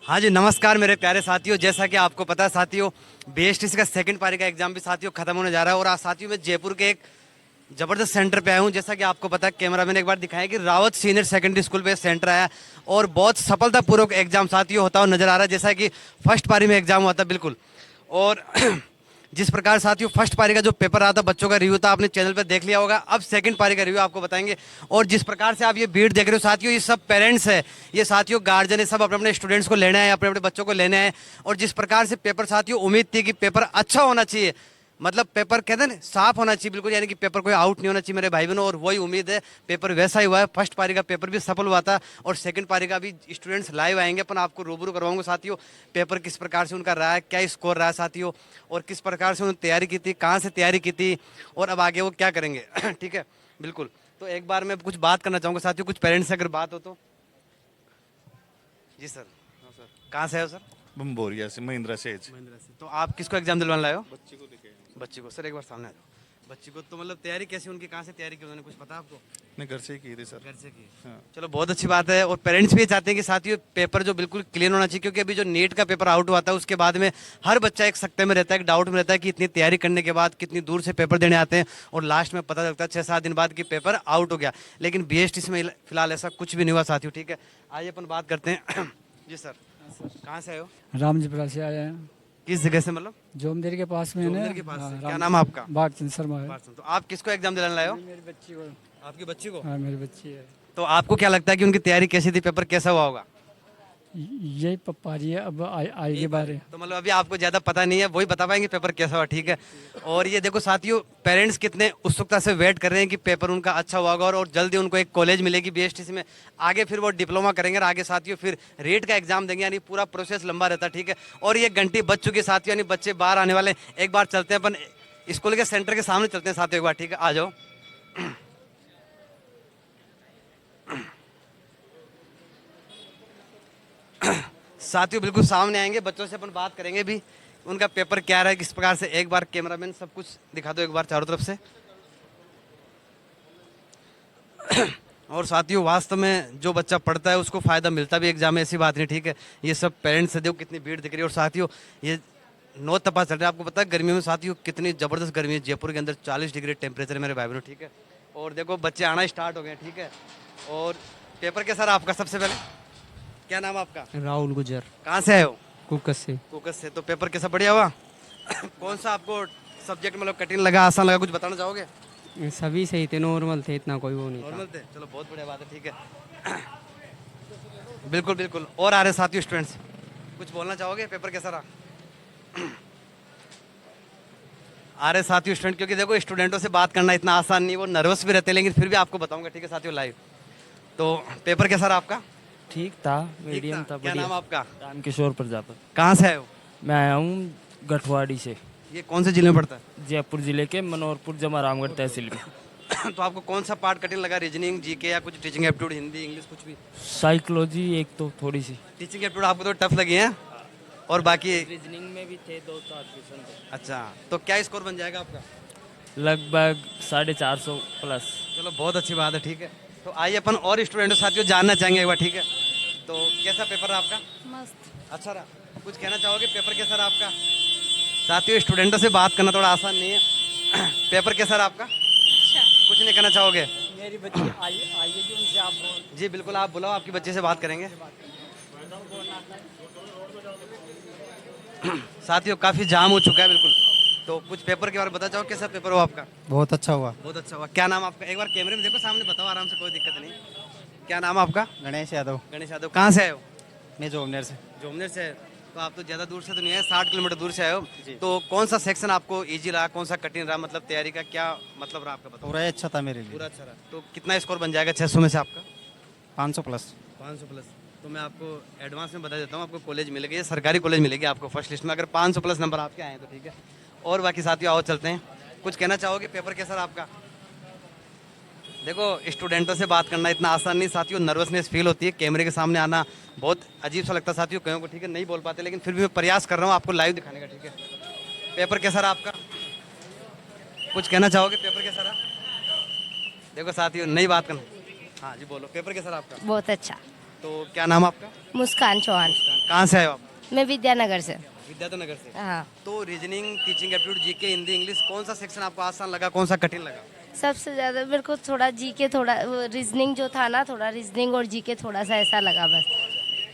हाँ जी, नमस्कार मेरे प्यारे साथियों। जैसा कि आपको पता है साथियों, बीएसटीसी का सेकंड पारी का एग्जाम भी साथियों खत्म होने जा रहा है और आज साथियों मैं जयपुर के एक जबरदस्त सेंटर पे आया हूँ। जैसा कि आपको पता है, कैमरा मैंने एक बार दिखाया कि रावत सीनियर सेकेंडरी स्कूल पे सेंटर आया और बहुत सफलतापूर्वक एग्जाम साथियों होता हुआ नजर आ रहा है, जैसा कि फर्स्ट पारी में एग्जाम हुआ था बिल्कुल। और जिस प्रकार साथियों फर्स्ट पारी का जो पेपर रहा था, बच्चों का रिव्यू था, आपने चैनल पर देख लिया होगा। अब सेकंड पारी का रिव्यू आपको बताएंगे। और जिस प्रकार से आप ये भीड़ देख रहे हो साथियों, ये सब पेरेंट्स है, ये साथियों गार्जियन है, सब अपने अपने स्टूडेंट्स को लेने आए, अपने अपने बच्चों को लेने आए। और जिस प्रकार से पेपर साथियों, उम्मीद थी कि पेपर अच्छा होना चाहिए, मतलब पेपर कहते हैं ना साफ होना चाहिए बिल्कुल, यानी कि पेपर कोई आउट नहीं होना चाहिए मेरे भाई बहनों। और वही उम्मीद है, पेपर वैसा ही हुआ है। फर्स्ट पारी का पेपर भी सफल हुआ था और सेकंड पारी का भी स्टूडेंट्स लाइव आएंगे, अपन आपको रूबरू करवाऊंगा साथियों। पेपर किस प्रकार से उनका रहा है, क्या स्कोर रहा है साथियों, और किस प्रकार से उन्होंने तैयारी की थी, कहाँ से तैयारी की थी, और अब आगे वो क्या करेंगे। ठीक है, बिल्कुल। तो एक बार मैं कुछ बात करना चाहूँगा साथियों, कुछ पेरेंट्स से अगर बात हो तो। जी सर। हाँ सर, कहाँ से है सर? बम्बोरिया से, महिंद्रा से एज। महिंद्रा से। तो आप किसको एग्जाम दिलवाने लाए हो? बच्चे को लेके बच्ची को। सर एक बार सामने आ जाओ। बच्ची को तो मतलब तैयारी कैसी उनकी, कहाँ से तैयारी की उन्होंने, कुछ पता आपको? अपने घर से ही की थी सर। घर से की। हाँ। चलो बहुत अच्छी बात है। और पेरेंट्स भी ये चाहते हैं कि साथियों पेपर जो बिल्कुल क्लीन होना चाहिए, क्योंकि अभी जो नीट का पेपर आउट हुआ था उसके बाद में हर बच्चा एक सकते में रहता है, एक डाउट में रहता है कि इतनी तैयारी करने के बाद कितनी दूर से पेपर देने आते हैं और लास्ट में पता चलता है 6-7 दिन बाद कि पेपर आउट हो गया। लेकिन बीएसटी में फिलहाल ऐसा कुछ भी नहीं हुआ साथियों। ठीक है, आइए अपन बात करते हैं। जी सर, कहाँ से आए हो? रामजीपुरा से आए हैं। किस जगह से मतलब? जोमदेर के पास में है ना। जोमदेर के पास से। हाँ, क्या नाम है आपका? बागचंद शर्मा है। तो आप किसको एग्जाम दिलाने लाए हो? मेरी बच्ची को। आपकी बच्ची को। हाँ, मेरी बच्ची है। तो आपको क्या लगता है कि उनकी तैयारी कैसी थी, पेपर कैसा हुआ होगा? यही पप्पा जी है, अब आएगी बारे। तो मतलब अभी आपको ज्यादा पता नहीं है, वही बता पाएंगे पेपर कैसा हुआ। ठीक है। और ये देखो साथियों, पेरेंट्स कितने उत्सुकता से वेट कर रहे हैं कि पेपर उनका अच्छा हुआ होगा और जल्दी उनको एक कॉलेज मिलेगी बीएसटीसी में। आगे फिर वो डिप्लोमा करेंगे और आगे साथियों फिर रेट का एग्जाम देंगे, यानी पूरा प्रोसेस लंबा रहता है। ठीक है। और ये घंटी बज चुकी है साथियों, यानी बच्चे बाहर आने वाले। एक बार चलते हैं अपन स्कूल के सेंटर के सामने चलते हैं साथियों एक बार। ठीक है, आ जाओ। साथियों बिल्कुल सामने आएंगे, बच्चों से अपन बात करेंगे भी, उनका पेपर क्या रहा है, किस प्रकार से। एक बार कैमरामैन सब कुछ दिखा दो एक बार चारों तरफ से। और साथियों वास्तव में जो बच्चा पढ़ता है उसको फायदा मिलता भी एग्जाम में, ऐसी बात नहीं। ठीक है, ये सब पेरेंट्स से देखो कितनी भीड़ दिख रही है। और साथियों ये नौ तपा चल रहा है, आपको पता है गर्मियों में साथियों कितनी जबरदस्त गर्मी है जयपुर के अंदर, 40 डिग्री टेम्परेचर है मेरे भाई बहनों। ठीक है, और देखो बच्चे आना स्टार्ट हो गए। ठीक है, और पेपर कैसा रहा आपका? सबसे पहले क्या नाम है आपका? राहुल गुजर, कहाँ से आए हो? कुकस से। फोकस से। तो पेपर कैसा, बढ़िया हुआ? कौन सा आपको सब्जेक्ट मतलब कठिन लगा, आसान लगा, कुछ बताना चाहोगे? सभी सही थे, नॉर्मल थे, इतना कोई वो नहीं नॉर्मल था। थे। चलो बहुत बढ़िया बात है। ठीक है। बिल्कुल बिल्कुल। और आ रहे साथियों स्टूडेंट्स, कुछ बोलना चाहोगे, पेपर कैसा रहा? आ रहे साथियों स्टूडेंट, क्योंकि देखो स्टूडेंटों से बात करना इतना आसान नहीं, वो नर्वस भी रहते हैं, लेकिन फिर भी आपको बताऊंगा। ठीक है साथियों लाइव। तो पेपर कैसा रहा आपका? ठीक था, ठीक मीडियम था, क्या बढ़िया। नाम आपका? रामकिशोर प्रजापति। कहाँ से आए हो? मैं आया हूँ गठवाड़ी से, ये कौन से जिले में पड़ता है? जयपुर जिले के मनोहरपुर जमारामगढ़ तहसील में। तो आपको कौन सा पार्ट कठिन लगा, रीजनिंग, जीके, या कुछ टीचिंग एप्टीट्यूड, हिंदी, इंग्लिश, कुछ भी? साइकोलॉजी एक तो थोड़ी सी। टीचिंग एप्टीट्यूड आपको तो टफ लगी है, और बाकी? रीजनिंग में भी थे 2-4 क्वेश्चन थे। अच्छा, तो क्या स्कोर बन जाएगा आपका? लगभग 450 प्लस। चलो बहुत अच्छी बात है। ठीक है, तो आइए अपन और स्टूडेंट साथियों जानना चाहेंगे एक बार। ठीक है, तो कैसा पेपर रहा आपका? मस्त। अच्छा रहा। कुछ कहना चाहोगे, पेपर कैसा रहा आपका? साथियों स्टूडेंटों से बात करना थोड़ा आसान नहीं है। पेपर कैसा रहा आपका? अच्छा। कुछ नहीं कहना चाहोगे? मेरी बच्ची आइए जी, उनसे आप बोल। जी बिल्कुल, आप बुलाओ, आपकी बच्चे से बात करेंगे। साथियों काफी जाम हो चुका है बिल्कुल, तो कुछ पेपर के बारे में बता चाहो, कैसा पेपर हुआ आपका? बहुत अच्छा हुआ। बहुत अच्छा हुआ। क्या नाम आपका? एक बार कैमरे में देखो, सामने बताओ आराम से, कोई दिक्कत नहीं। क्या नाम है आपका? गणेश यादव। गणेश यादव। कहाँ से आए हो? मैं जोमनेर से। जोमनेर से। तो आप तो ज़्यादा दूर से तो नहीं आए, 60 किलोमीटर दूर से आए हो। जी। तो कौन सा सेक्शन आपको इजी रहा, कौन सा कठिन रहा, मतलब तैयारी का क्या मतलब रहा आपका, बताओ। पूरा ही अच्छा था मेरे लिए। पूरा अच्छा रहा। तो कितना स्कोर बन जाएगा 600 में से आपका? 500 प्लस। 500 प्लस। तो मैं आपको एडवांस में बता देता हूँ, आपको कॉलेज मिलेगी, ये सरकारी कॉलेज मिलेगी आपको फर्स्ट लिस्ट में, अगर 500 प्लस नंबर आपके आए हैं तो। ठीक है, और बाकी साथियों आओ चलते हैं। कुछ कहना चाहोगे, पेपर कैसा रहा आपका? देखो स्टूडेंटों से बात करना इतना आसान नहीं साथियों, नर्वसनेस फील होती है, कैमरे के सामने आना बहुत अजीब सा लगता है साथियों कईयों को। ठीक है, नहीं बोल पाते, लेकिन फिर भी मैं प्रयास कर रहा हूँ आपको लाइव दिखाने का। ठीक है, पेपर कैसा रहा आपका? कुछ कहना चाहोगे, पेपर कैसा रहा? देखो साथियों, नई बात करना। हाँ जी बोलो, पेपर कैसा रहा आपका? बहुत अच्छा। तो क्या नाम आपका? मुस्कान चौहान। कहाँ से आए हो आप? मैं विद्यानगर से। विद्याधर से। हाँ, तो reasoning, teaching aptitude, GK, Hindi, English, कौन सा सेक्शन आपको आसान लगा, कौन सा कठिन लगा? सबसे ज्यादा मेरे को थोड़ा जीके, थोड़ा रीजनिंग जो था ना, थोड़ा रीजनिंग और जीके थोड़ा सा ऐसा लगा बस।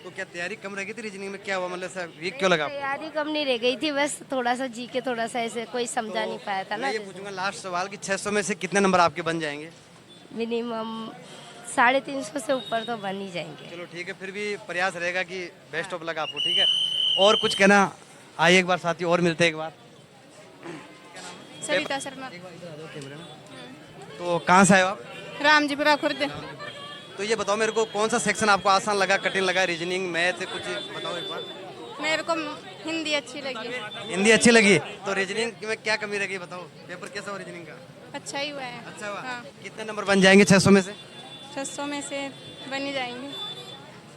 तो क्या तैयारी कम रह गई थी रीजनिंग में, क्या हुआ, मतलब ऐसा वीक क्यों लगा आपको? तैयारी कम नहीं रह गई थी, बस थोड़ा सा जीके थोड़ा सा ऐसे कोई समझा नहीं पाया था ना। मैं ये पूछूंगा लास्ट सवाल कि 600 में से कितने नंबर आपके बन जाएंगे? मिनिमम 350 से ऊपर तो बन ही जाएंगे। चलो ठीक है, फिर भी प्रयास रहेगा कि बेस्ट ऑफ लक आपको, ठीक है। और कुछ कहना? आइए एक बार साथियों और मिलते हैं एक बार। सरिता शर्मा। तो कहाँ से आए हो आप? रामजीपुरा खुर्द। तो ये बताओ मेरे को, कौन सा सेक्शन आपको आसान लगा, कठिन लगा, रीजनिंग, मैथ, कुछ बताओ एक बार। मेरे को हिंदी अच्छी लगी। हिंदी अच्छी लगी, तो रीजनिंग में क्या कमी रह गई बताओ? पेपर कैसा हुआ रीजनिंग का? अच्छा ही हुआ है। अच्छा हुआ। हाँ। कितने नंबर बन जाएंगे 600 में से? 600 में से बन ही जाएंगे।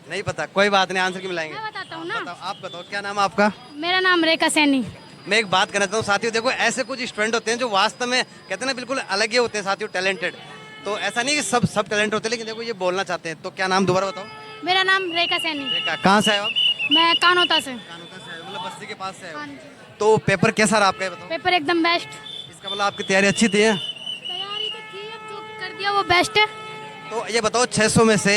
नहीं पता, कोई बात नहीं, आंसर की मिलाएंगे। मैं बताता हूँ ना। बताओ, आप बताओ क्या नाम है आपका? मेरा नाम रेखा सैनी। मैं एक बात करना चाहता हूँ साथियों, देखो ऐसे कुछ स्टूडेंट होते हैं जो वास्तव में कहते हैं ना बिल्कुल अलग ही होते हैं साथियों, टैलेंटेड। तो ऐसा नहीं कि सब टैलेंट होते हैं, लेकिन देखो ये बोलना चाहते हैं। तो क्या नाम दोबारा बताओ? मेरा नाम रेखा सैनी। रेखा, कहाँ से आए हो आप? मैं कानोता से। कानोता से आए हो, मतलब बस्ती के पास से आए हाँ हो। जी। तो पेपर कैसा रहा आपका, ये बताओ? पेपर एकदम बेस्ट। इसका मतलब आपकी तैयारी अच्छी थी है? तैयारी तो थी, अब जो कर दिया वो बेस्ट है। तो ये बताओ 600 में से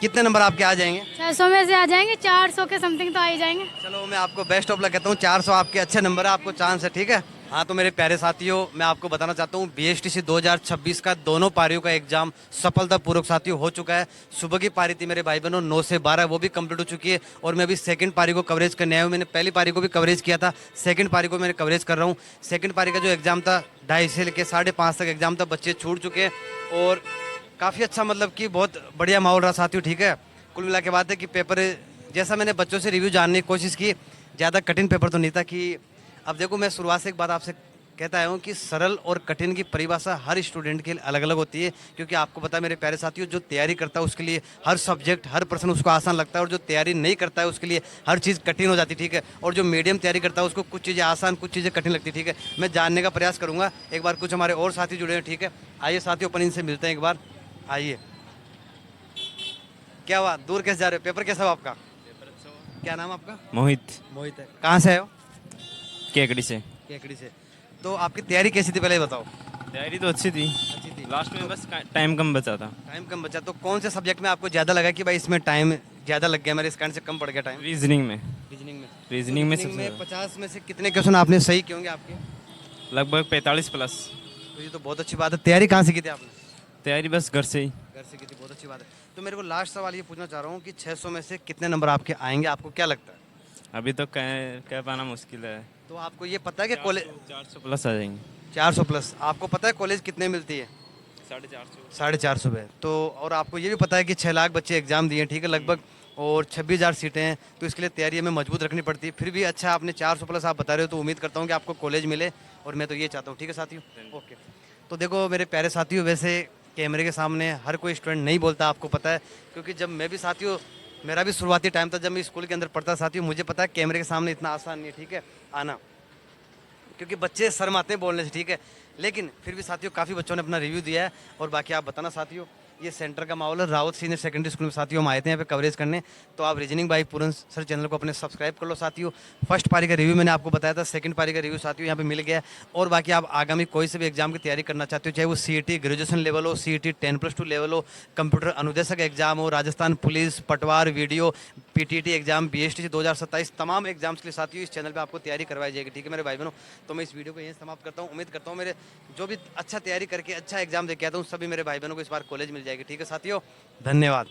कितने नंबर आपके आ जाएंगे? 600 में से आ जाएंगे, 400 के समथिंग तो आ ही जाएंगे। चलो मैं आपको बेस्ट ऑफ लक कहता हूँ, 400 आपके अच्छे नंबर है, आपको चांस है, ठीक है। हाँ तो मेरे प्यारे साथियों, मैं आपको बताना चाहता हूँ BSTC 2026 का दोनों पारियों का एग्जाम सफलतापूर्वक साथियों हो चुका है। सुबह की पारी थी मेरे भाई बहनों 9 से 12, वो भी कंप्लीट हो चुकी है। और मैं अभी सेकंड पारी को कवरेज करने आया हूँ। मैंने पहली पारी को भी कवरेज किया था, सेकंड पारी को मैंने कवरेज कर रहा हूँ। सेकंड पारी का जो एग्जाम था 2:30 से लेकर 5:30 तक एग्जाम था, बच्चे छूट चुके हैं और काफ़ी अच्छा, मतलब कि बहुत बढ़िया माहौल रहा साथियों, ठीक है। कुल मिला के बात है कि पेपर जैसा मैंने बच्चों से रिव्यू जानने की कोशिश की, ज़्यादा कठिन पेपर तो नहीं था। कि अब देखो मैं शुरुआत से एक बात आपसे कहता आया हूँ कि सरल और कठिन की परिभाषा हर स्टूडेंट के लिए अलग अलग होती है। क्योंकि आपको पता है मेरे प्यारे साथियों, जो तैयारी करता है उसके लिए हर सब्जेक्ट, हर प्रश्न उसको आसान लगता है, और जो तैयारी नहीं करता है उसके लिए हर चीज़ कठिन हो जाती है, ठीक है। और जो मीडियम तैयारी करता है उसको कुछ चीज़ें आसान, कुछ चीज़ें कठिन लगती है, ठीक है। मैं जानने का प्रयास करूँगा। एक बार कुछ हमारे और साथी जुड़े हैं, ठीक है। आइए साथियों, अपन इनसे मिलते हैं एक बार, आइए। क्या हुआ, दूर कैसे जा रहे हो? पेपर कैसा हुआ आपका? क्या नाम आपका? मोहित मोहित है। कहाँ से आए हो? केकड़ी से। केकड़ी से। तो आपकी तैयारी कैसी थी पहले बताओ? तैयारी तो अच्छी थी, अच्छी थी। लास्ट में बस टाइम कम बचा था। टाइम कम बचा, तो कौन से सब्जेक्ट में आपको ज़्यादा लगा कि भाई इसमें टाइम ज़्यादा लग गया, मेरे इस कारण से कम पड़ गया टाइम? रीजनिंग में। रीजनिंग में। रीजनिंग में तो सबसे 50 में से कितने क्वेश्चन आपने सही किए होंगे आपके? लगभग 45 प्लस। तो ये तो बहुत अच्छी बात है। तैयारी कहाँ से की थी आपने? तैयारी बस घर से ही। घर से की थी, बहुत अच्छी बात है। तो मेरे को लास्ट सवाल ये पूछना चाह रहा हूँ कि 600 में से कितने नंबर आपके आएंगे, आपको क्या लगता है? अभी तो कह पाना मुश्किल है। तो आपको ये पता है कि कॉलेज 400 प्लस आ जाएंगे। 400 प्लस, आपको पता है कॉलेज कितने मिलती है? 450। 450 पे। तो और आपको ये भी पता है कि 6 लाख बच्चे एग्जाम दिए, ठीक है, लगभग, और 26,000 सीटें हैं। तो इसके लिए तैयारी हमें मजबूत रखनी पड़ती है। फिर भी अच्छा, आपने 400 प्लस आप बता रहे हो, तो उम्मीद करता हूँ कि आपको कॉलेज मिले, और मैं तो ये चाहता हूँ, ठीक है साथियों। ओके, तो देखो मेरे प्यारे साथियों, वैसे कैमरे के सामने हर कोई स्टूडेंट नहीं बोलता, आपको पता है। क्योंकि जब मैं भी साथियों, मेरा भी शुरुआती टाइम था जब मैं स्कूल के अंदर पढ़ता साथियों, मुझे पता है कैमरे के सामने इतना आसान नहीं है, ठीक है, आना। क्योंकि बच्चे शर्माते हैं बोलने से, ठीक है। लेकिन फिर भी साथियों काफ़ी बच्चों ने अपना रिव्यू दिया है। और बाकी आप बताना साथियों, ये सेंटर का माहौल है, रावत सीनियर सेकेंडरी स्कूल में साथियों हम आए थे यहाँ पे कवरेज करने। तो आप reasoning by Puran sir channel को अपने सब्सक्राइब कर लो साथियों। फर्स्ट पारी का रिव्यू मैंने आपको बताया था, सेकंड पारी का रिव्यू साथियों यहाँ पे मिल गया है। और बाकी आप आगामी कोई से भी एग्जाम की तैयारी करना चाहते हो, चाहे वो CET ग्रेजुएशन लेवल हो, CET 10+2 लेवल हो, कंप्यूटर अनुदेशक एग्जाम हो, राजस्थान पुलिस, पटवार, वीडियो, PTT एग्जाम, BSTC 2027, तमाम एग्जाम्स के लिए साथियों इस चैनल पे आपको तैयारी करवाई जाएगी, ठीक है मेरे भाई बहनों। तो मैं इस वीडियो को यहीं समाप्त करता हूँ। उम्मीद करता हूँ मेरे जो भी अच्छा तैयारी करके अच्छा एग्जाम दे के आता हूँ, सभी मेरे भाई बहनों को इस बार कॉलेज मिल जाएगी, ठीक है साथियों। धन्यवाद।